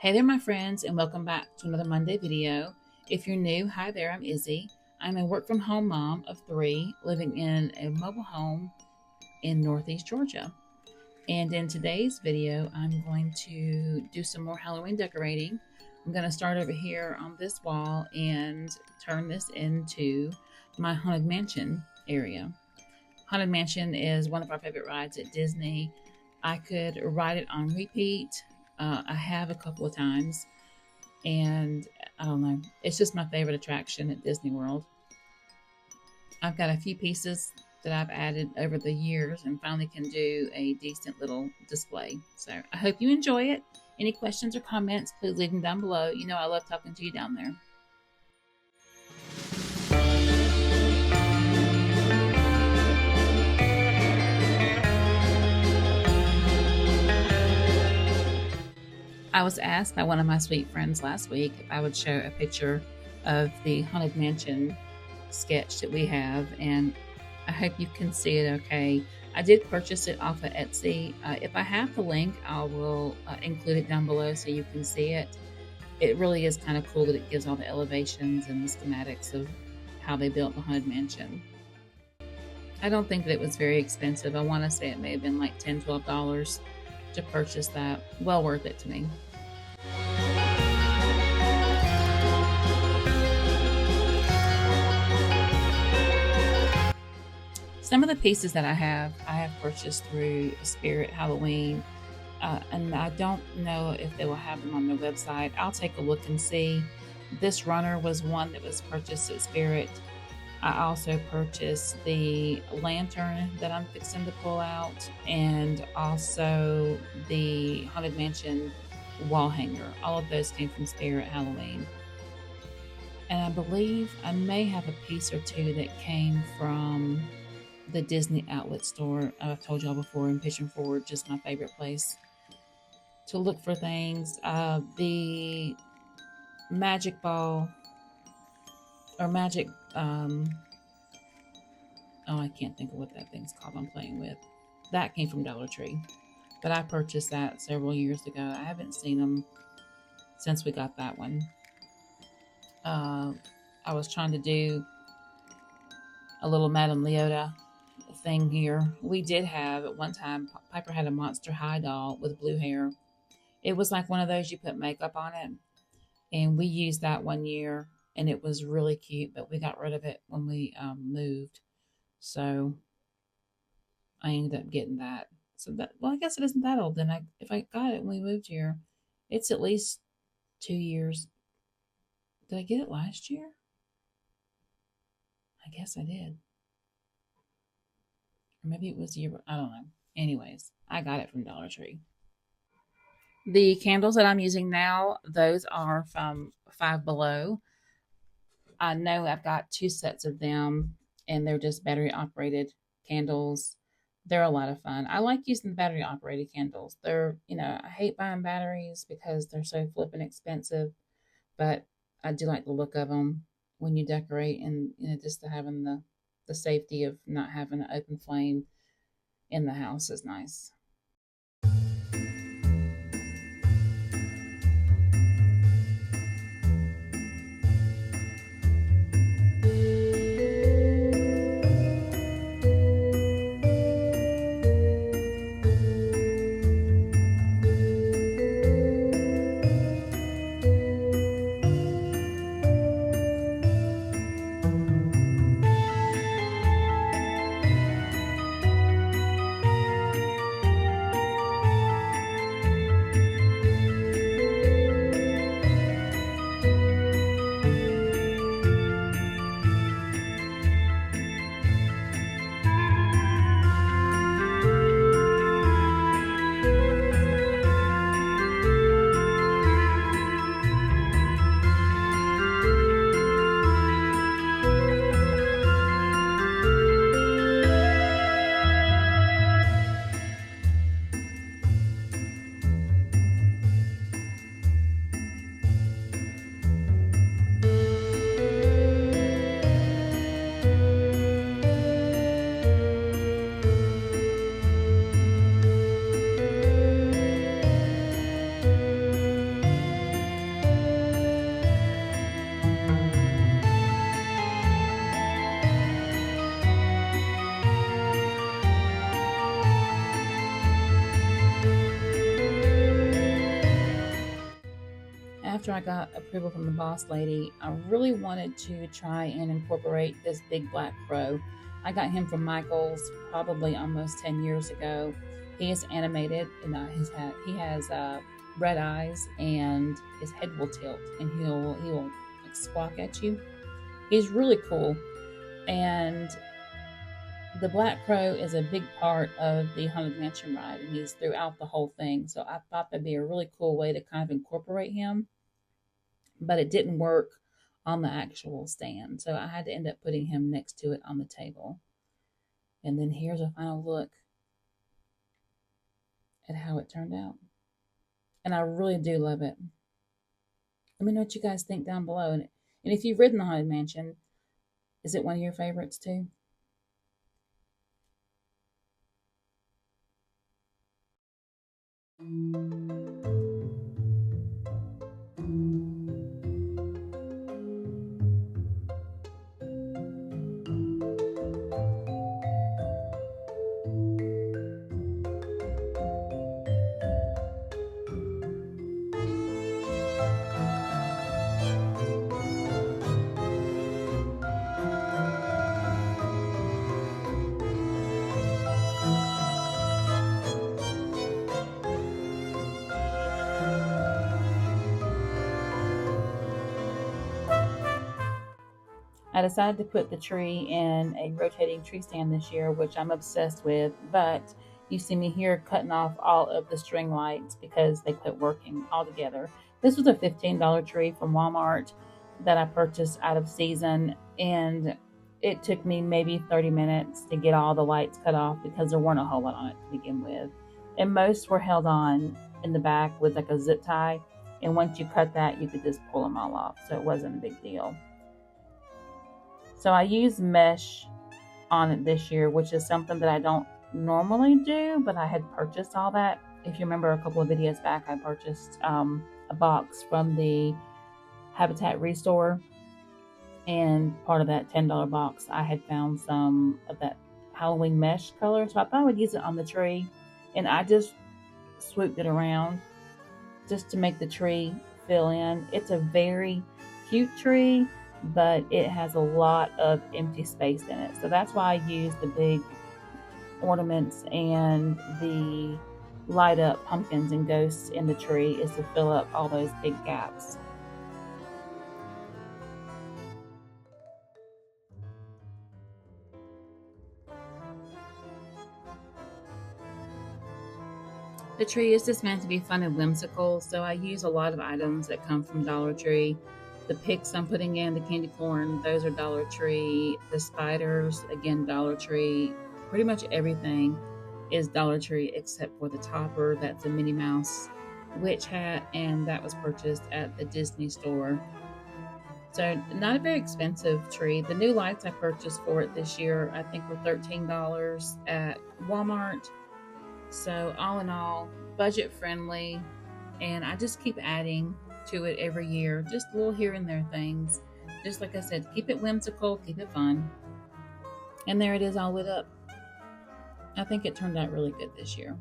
Hey there, my friends, and welcome back to another Monday video. If you're new, hi there, I'm Izzy. I'm a work from home mom of three living in a mobile home in Northeast Georgia. And in today's video, I'm going to do some more Halloween decorating. I'm going to start over here on this wall and turn this into my Haunted Mansion area. Haunted Mansion is one of our favorite rides at Disney. I could ride it on repeat. I have a couple of times, and I don't know, it's just my favorite attraction at Disney World. I've got a few pieces that I've added over the years and finally can do a decent little display. So I hope you enjoy it. Any questions or comments, please leave them down below. You know I love talking to you down there. I was asked by one of my sweet friends last week if I would show a picture of the Haunted Mansion sketch that we have, and I hope you can see it okay. I did purchase it off of Etsy. If I have the link, I will include it down below so you can see it. It really is kind of cool that it gives all the elevations and the schematics of how they built the Haunted Mansion. I don't think that it was very expensive. I want to say it may have been like $10, $12 to purchase that. Well worth it to me. Some of the pieces that I have purchased through Spirit Halloween, and I don't know if they will have them on their website. I'll take a look and see. This runner was one that was purchased at Spirit. I also purchased the lantern that I'm fixing to pull out, and also the Haunted Mansion wall hanger. All of those came from Spirit Halloween. And I believe I may have a piece or two that came from the Disney outlet store. I've told y'all before, in Pigeon Forward, just my favorite place to look for things. The magic ball or magic, oh, I can't think of what that thing's called I'm playing with. That came from Dollar Tree, but I purchased that several years ago. I haven't seen them since we got that one. I was trying to do a little Madame Leota thing here. We did have at one time, Piper had a Monster High doll with blue hair. It was like one of those you put makeup on it, and we used that one year, and it was really cute, but we got rid of it when we moved. So I ended up getting that. So that, well, I guess it isn't that old then. If I got it when we moved here, it's at least 2 years. Did I get it last year? I guess I did. Or maybe it was a year, I don't know. Anyways, I got it from Dollar Tree. The candles that I'm using now, those are from Five Below. I know I've got 2 sets of them, and they're just battery operated candles. They're a lot of fun. I like using the battery operated candles. They're, I hate buying batteries because they're so flippin' expensive, but I do like the look of them when you decorate, and just having the safety of not having an open flame in the house is nice. after I got approval from the boss lady, I really wanted to try and incorporate this big black crow. I got him from Michael's probably almost 10 years ago. He is animated, and he has red eyes, and his head will tilt, and he will like squawk at you. He's really cool, and the Black Crow is a big part of the Haunted Mansion ride, and he's throughout the whole thing. So I thought that'd be a really cool way to kind of incorporate him, but it didn't work on the actual stand. So I had to end up putting him next to it on the table. And then here's a final look at how it turned out. And I really do love it. Let me know what you guys think down below. And if you've ridden the Haunted Mansion, is it one of your favorites too? I decided to put the tree in a rotating tree stand this year, which I'm obsessed with, but you see me here cutting off all of the string lights because they quit working altogether. This was a $15 tree from Walmart that I purchased out of season, and it took me maybe 30 minutes to get all the lights cut off because there weren't a whole lot on it to begin with. And most were held on in the back with like a zip tie, and once you cut that, you could just pull them all off, so it wasn't a big deal. So I used mesh on it this year, which is something that I don't normally do, but I had purchased all that. If you remember a couple of videos back, I purchased a box from the Habitat Restore, and part of that $10 box, I had found some of that Halloween mesh color, so I thought I would use it on the tree, and I just swooped it around just to make the tree fill in. It's a very cute tree, but it has a lot of empty space in it. So that's why I use the big ornaments and the light up pumpkins and ghosts in the tree, is to fill up all those big gaps. The tree is just meant to be fun and whimsical, so I use a lot of items that come from Dollar Tree. The picks I'm putting in, the candy corn, those are Dollar Tree. The spiders, again, Dollar Tree. Pretty much everything is Dollar Tree except for the topper. That's a Minnie Mouse witch hat, and that was purchased at the Disney store. So not a very expensive tree. The new lights I purchased for it this year, I think were $13 at Walmart. So all in all, budget friendly, and I just keep adding to it every year, just little here and there things. Just like I said, keep it whimsical, keep it fun. And there it is, all lit up. I think it turned out really good this year.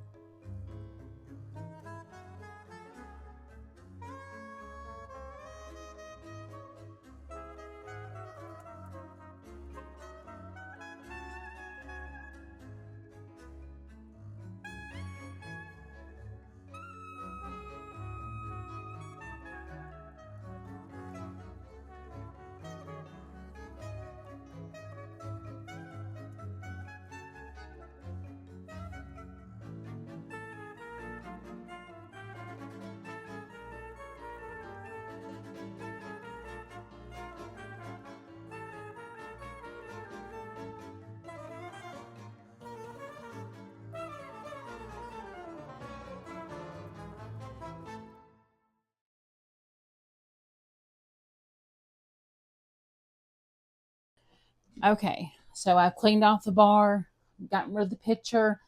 Okay, so I've cleaned off the bar, gotten rid of the picture,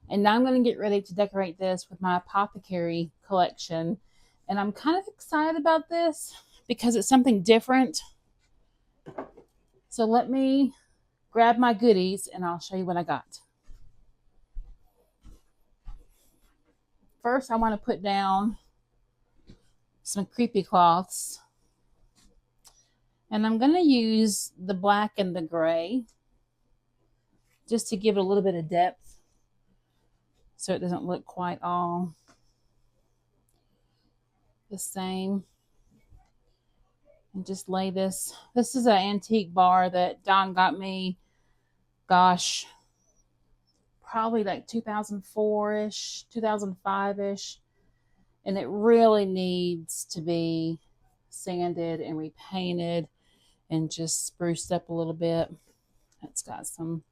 and now I'm going to get ready to decorate this with my Apothecary collection. And I'm kind of excited about this because it's something different. So let me grab my goodies and I'll show you what I got. First, I want to put down some creepy cloths. And I'm going to use the black and the gray just to give it a little bit of depth so it doesn't look quite all the same. And just lay this. This is an antique bar that Don got me, gosh, probably like 2004-ish, 2005-ish. And it really needs to be sanded and repainted and just spruced up a little bit. It's got some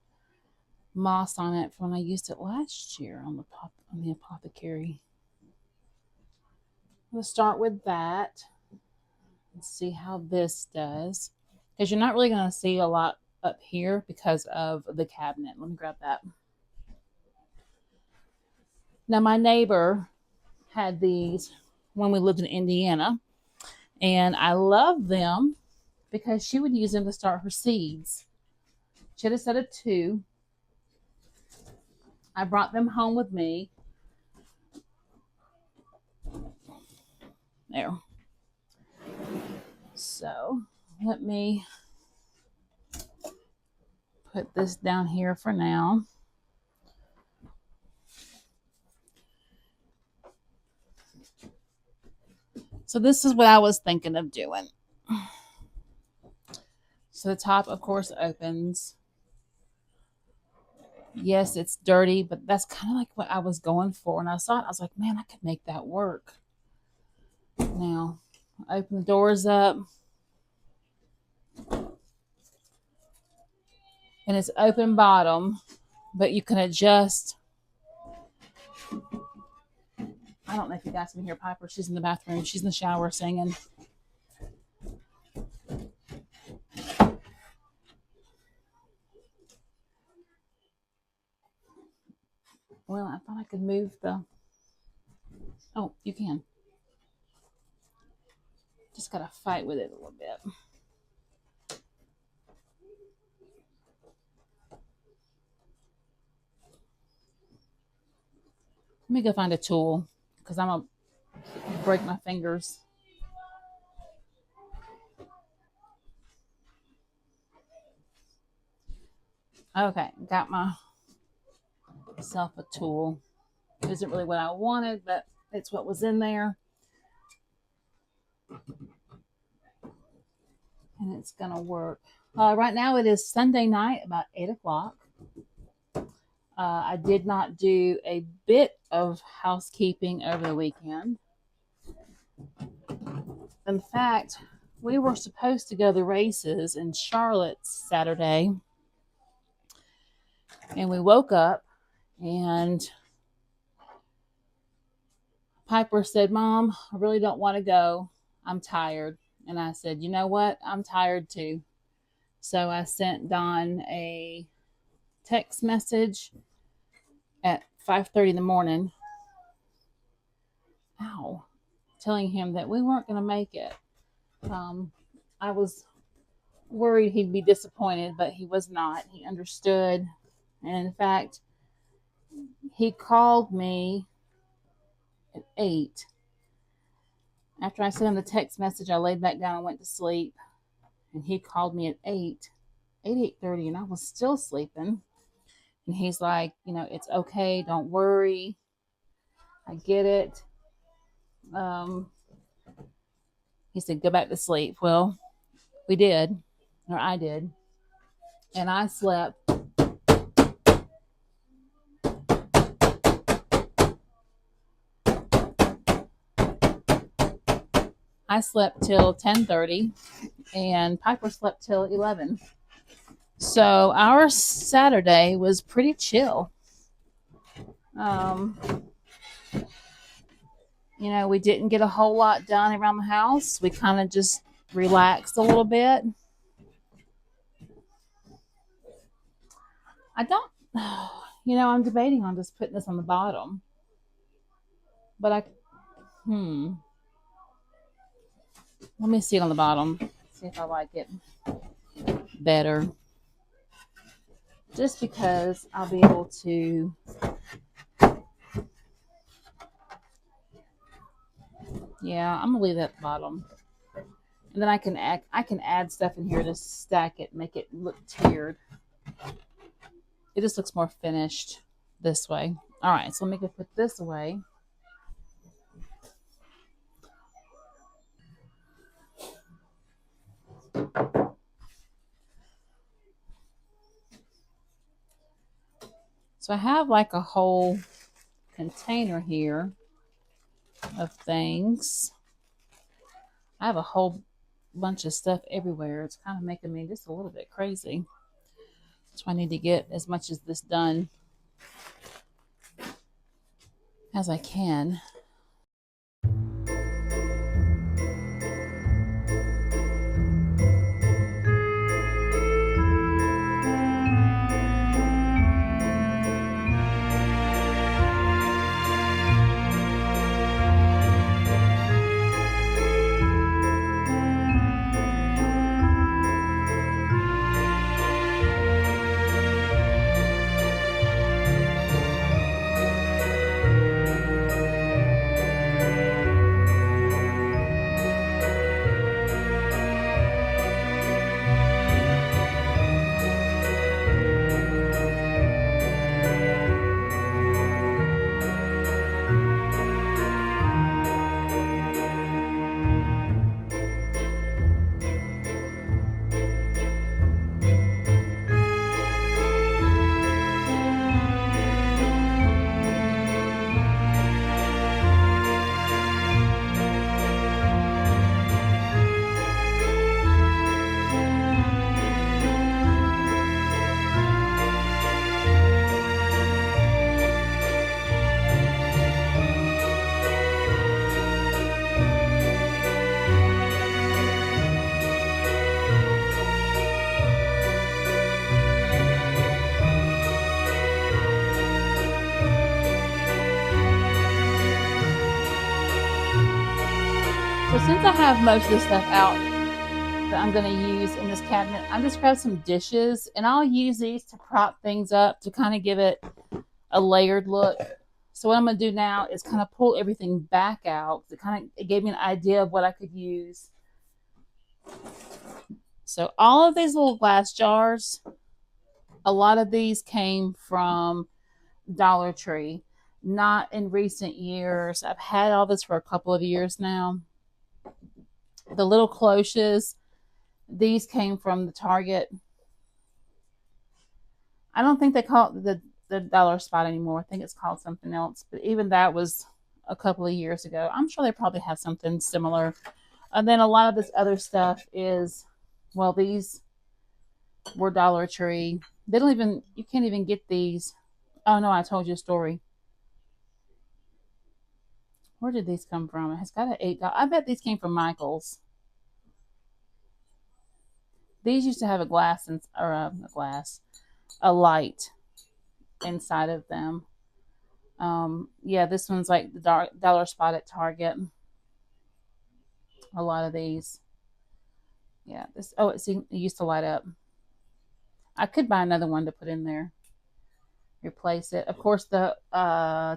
moss on it from when I used it last year on the Apothecary. I'm going to start with that and see how this does. Because you're not really going to see a lot up here because of the cabinet. Let me grab that. Now, my neighbor had these when we lived in Indiana, and I love them because she would use them to start her seeds. She had a set of 2. I brought them home with me. There. So let me put this down here for now. So this is what I was thinking of doing. So the top, of course, opens. Yes, it's dirty, but that's kind of like what I was going for. And I saw it, I was like, man, I could make that work. Now, open the doors up. And it's open bottom, but you can adjust. I don't know if you guys can hear Piper. She's in the bathroom. She's in the shower singing. Well, I thought I could move the... Oh, you can. Just got to fight with it a little bit. Let me go find a tool because I'm going to break my fingers. Okay, got myself a tool. It isn't really what I wanted, but it's what was in there. And it's going to work. Right now it is Sunday night, about 8 o'clock. I did not do a bit of housekeeping over the weekend. In fact, we were supposed to go to the races in Charlotte Saturday. And we woke up and Piper said, Mom, I really don't want to go. I'm tired. And I said, you know what? I'm tired too. So I sent Don a text message at 5:30 in the morning. Ow. Telling him that we weren't going to make it. I was worried he'd be disappointed, but he was not. He understood. And in fact, he called me at 8. After I sent him the text message, I laid back down and went to sleep. And he called me at 8:30, and I was still sleeping. And he's like, it's okay. Don't worry. I get it. He said, go back to sleep. Well, we did, or I did. And I slept. I slept till 10:30, and Piper slept till 11. So our Saturday was pretty chill. We didn't get a whole lot done around the house. We kind of just relaxed a little bit. I'm debating on just putting this on the bottom. But let me see it on the bottom. See if I like it better. Just because I'll be able to, Yeah, I'm gonna leave that at the bottom. And then I can add stuff in here to stack it, make it look tiered. It just looks more finished this way. All right, so let me go put this away. So I have like a whole container here of things. I have a whole bunch of stuff everywhere. It's kind of making me just a little bit crazy. So I need to get as much of this done as I can. So since I have most of the stuff out that I'm going to use in this cabinet, I'm just grab some dishes and I'll use these to prop things up to kind of give it a layered look. So what I'm going to do now is kind of pull everything back out. It gave me an idea of what I could use. So all of these little glass jars, a lot of these came from Dollar Tree. Not in recent years. I've had all this for a couple of years now. The little cloches, these came from the Target. I don't think they call it the Dollar Spot anymore. I think it's called something else. But even that was a couple of years ago. I'm sure they probably have something similar. And then a lot of this other stuff is, well, these were Dollar Tree. You can't even get these. Oh no, I told you a story. Where did these come from? It's got an $8. I bet these came from Michael's. These used to have a light inside of them. Yeah, this one's like the Dollar Spot at Target. A lot of these. Yeah, it used to light up. I could buy another one to put in there. Replace it. Of course, the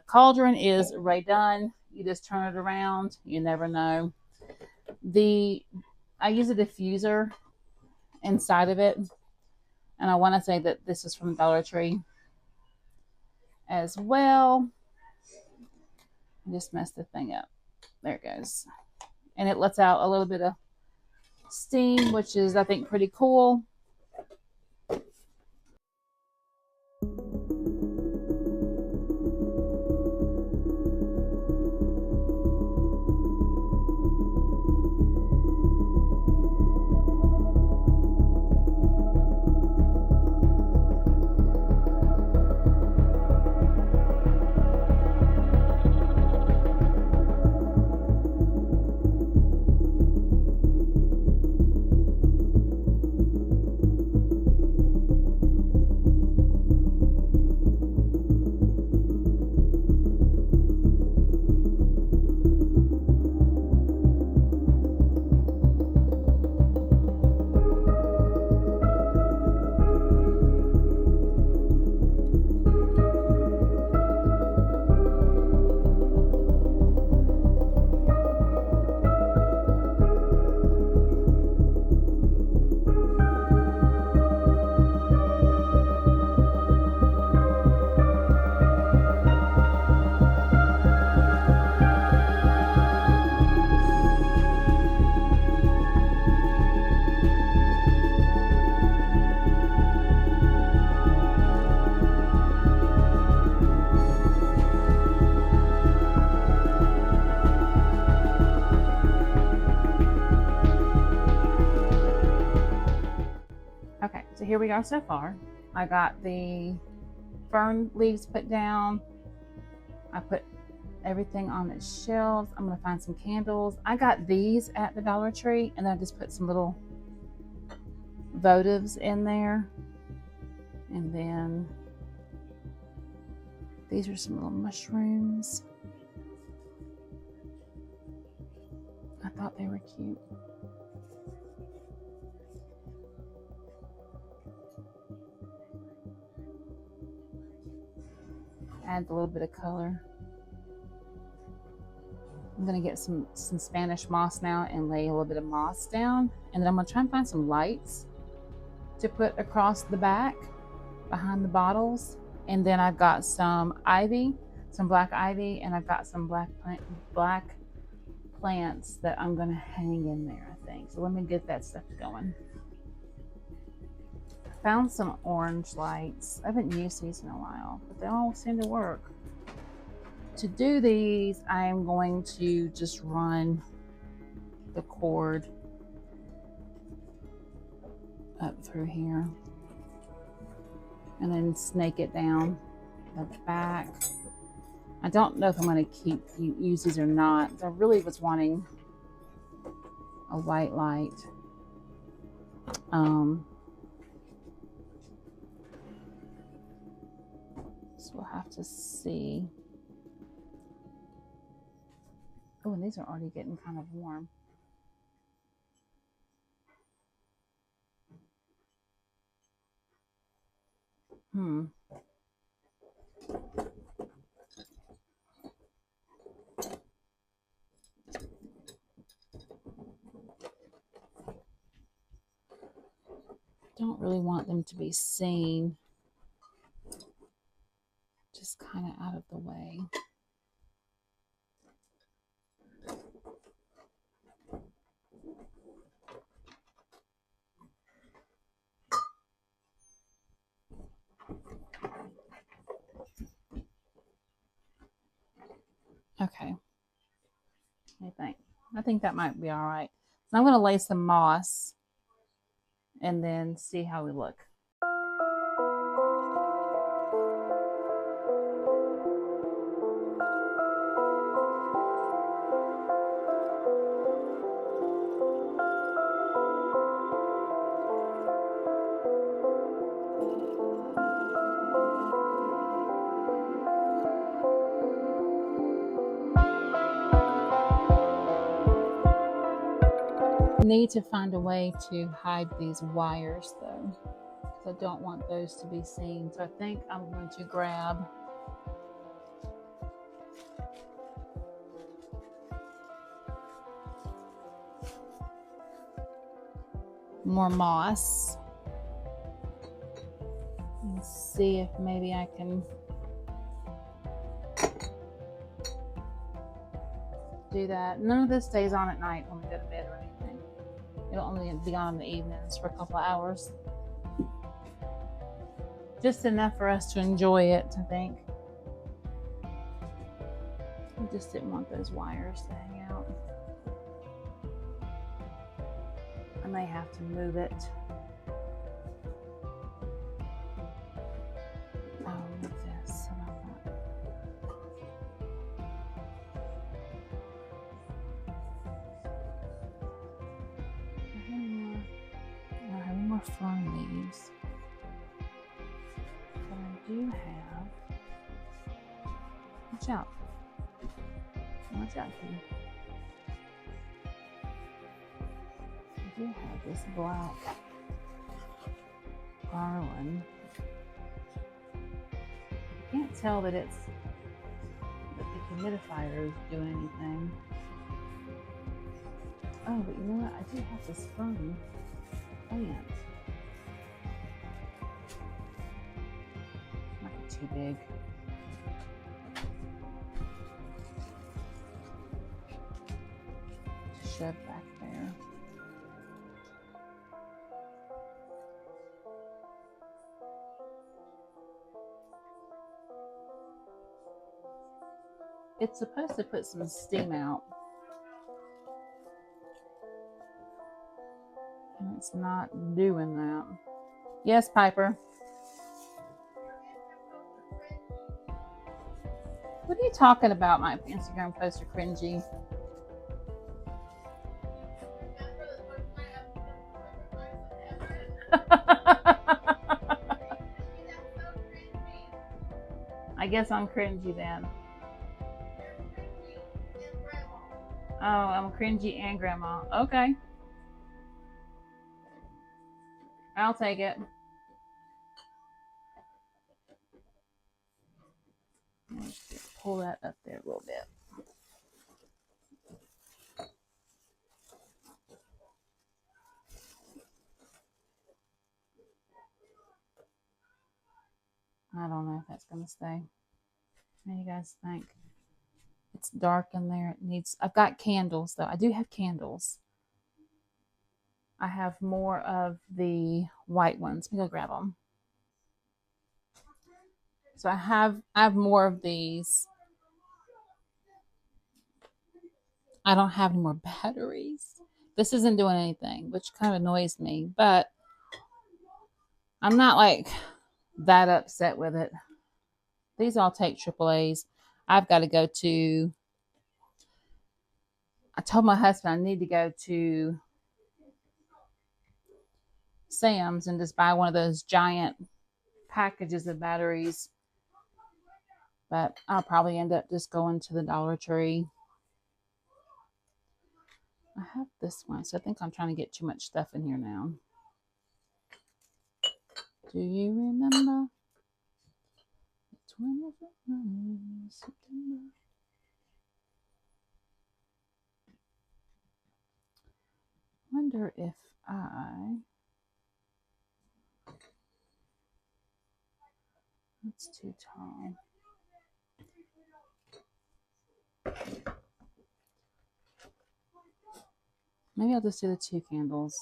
cauldron is redone. You just turn it around. You never know. I use a diffuser inside of it, and I want to say that this is from Dollar Tree as well. I just messed the thing up. There it goes. And it lets out a little bit of steam, which is, I think, pretty cool. here we are so far. I got the fern leaves put down. I put everything on its shelves. I'm gonna find some candles. I got these at the Dollar Tree, and then I just put some little votives in there. And then these are some little mushrooms. I thought they were cute. Add a little bit of color. I'm gonna get some Spanish moss now and lay a little bit of moss down. And then I'm gonna try and find some lights to put across the back behind the bottles. And then I've got some ivy, some black ivy, and I've got some black plants that I'm gonna hang in there, I think. So let me get that stuff going. Found some orange lights. I haven't used these in a while, but they all seem to work. To do these, I'm going to just run the cord up through here and then snake it down the back. I don't know if I'm going to use these or not. I really was wanting a white light. So we'll have to see. Oh, and these are already getting kind of warm. Don't really want them to be seen. Just kind of out of the way. Okay. I think that might be all right. So I'm going to lay some moss and then see how we look. Need to find a way to hide these wires though, because I don't want those to be seen. So I think I'm going to grab more moss and see if maybe I can do that. None of this stays on at night when we go to bed or anything. It'll only be on in the evenings for a couple of hours. Just enough for us to enjoy it, I think. I just didn't want those wires to hang out. I may have to move it. Oh, look at this. How about that? I don't have any more fern leaves. But I do have. Watch out. Watch out, Kitty. I do have this black garland. I can't tell that the humidifier is doing anything. Oh, but you know what? I do have this fern plant. Might be too big. Shove back there. It's supposed to put some steam out. And it's not doing that. Yes, Piper. What are you talking about? My Instagram posts are cringy. I guess I'm cringy then. Oh, I'm cringy and grandma. Okay. I'll take it. Let's just pull that up there a little bit. I don't know if that's going to stay. What do you guys think? It's dark in there. It needs. I've got candles though. I do have candles. I have more of the white ones. Let me go grab them. So I have more of these. I don't have any more batteries. This isn't doing anything, which kind of annoys me, but I'm not like that upset with it. These all take AAAs. I've got to go to, I told my husband I need to go to Sam's and just buy one of those giant packages of batteries. But I'll probably end up just going to the Dollar Tree. I have this one, so I think I'm trying to get too much stuff in here now. Do you remember? 20th September. Wonder if that's too tall. Maybe I'll just do the 2 candles.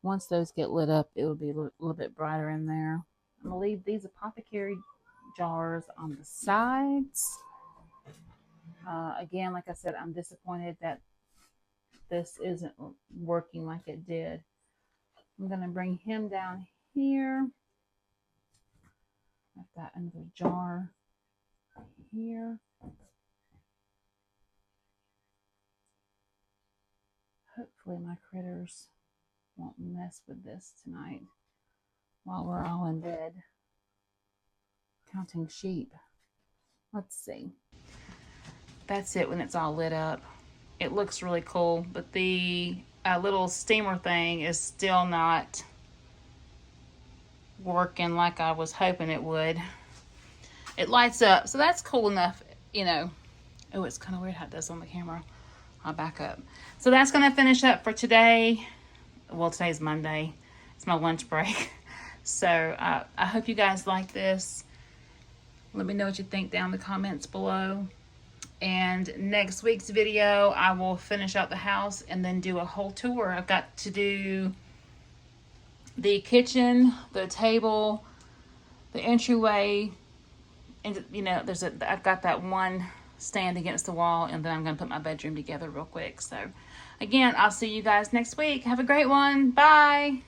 Once those get lit up, it will be a little bit brighter in there. I'm going to leave these Apothecary jars on the sides. Again, like I said, I'm disappointed that this isn't working like it did. I'm going to bring him down here. I've got another jar here. Hopefully my critters won't mess with this tonight while we're all in bed counting sheep. Let's see. That's it when it's all lit up. It looks really cool, but the little steamer thing is still not working like I was hoping it would. It lights up, so that's cool enough, you know. Oh, it's kind of weird how it does on the camera. I'll back up. So that's going to finish up for today. Well, today's Monday. It's my lunch break. So I hope you guys like this. Let me know what you think down in the comments below. And next week's video, I will finish out the house and then do a whole tour. I've got to do the kitchen, the table, the entryway, and you know, I've got that one stand against the wall, and then I'm going to put my bedroom together real quick. So again, I'll see you guys next week. Have a great one. Bye.